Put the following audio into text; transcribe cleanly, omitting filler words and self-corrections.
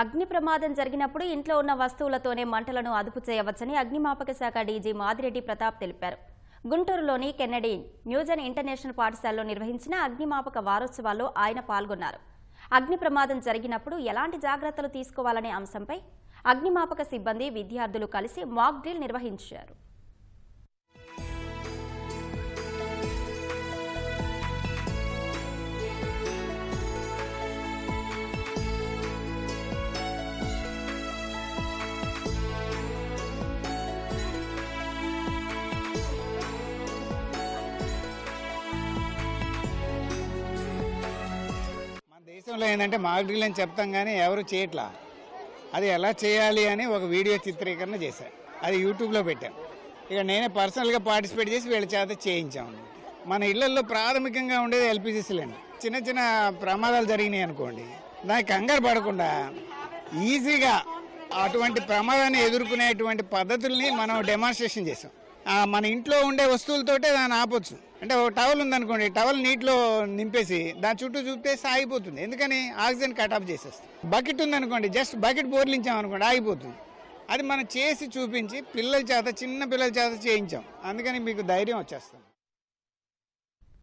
అగ్ని ప్రమాదం జరిగినప్పుడు ఇంట్లో ఉన్న వస్తువులతోనే మంటలను అదుపు చేయవచ్చని అగ్నిమాపక శాఖ డీజీ మాదిరెడ్డి ప్రతాప్ తెలిపారు. గుంటూరులోని కెన్నడీ న్యూజన్ ఇంటర్నేషనల్ పాఠశాలలో నిర్వహించిన అగ్నిమాపక వారోత్సవాల్లో ఆయన పాల్గొన్నారు. అగ్ని ప్రమాదం జరిగినప్పుడు ఎలాంటి జాగ్రత్తలు తీసుకోవాలనే అంశంపై అగ్నిమాపక సిబ్బంది, విద్యార్థులు కలిసి మాక్ డ్రిల్ నిర్వహించారు. దేశంలో ఏంటంటే మాక్ డ్రిల్ అని చెప్తాం కానీ ఎవరు చేయట్లా. అది ఎలా చేయాలి అని ఒక వీడియో చిత్రీకరణ చేశాను. అది యూట్యూబ్లో పెట్టాను. ఇక నేనే పర్సనల్గా పార్టిసిపేట్ చేసి వీళ్ళ చేత చేయించాము. మన ఇళ్లలో ప్రాథమికంగా ఉండేది ఎల్పిజి సిలిండర్. చిన్న చిన్న ప్రమాదాలు జరిగినాయి అనుకోండి, దానికి కంగారు పడకుండా ఈజీగా అటువంటి ప్రమాదాన్ని ఎదుర్కొనేటువంటి పద్ధతుల్ని మనం డెమాన్స్ట్రేషన్ చేసాం. మన ఇంట్లో ఉండే వస్తువులతోటే దాన్ని ఆపొచ్చు. అంటే ఒక టవల్ ఉందనుకోండి, టవల్ నీటిలో నింపేసి దాని చుట్టూ చూపేసి ఆగిపోతుంది. ఎందుకని? ఆక్సిజన్ కట్ ఆఫ్ చేసేస్తుంది. బకెట్ ఉందనుకోండి, జస్ట్ బకెట్ బోర్లించామనుకోండి ఆగిపోతుంది. అది మనం చేసి చూపించి పిల్లల చేత, చిన్న పిల్లల చేత చేయించాం. అందుకని మీకు ధైర్యం వచ్చేస్తుంది.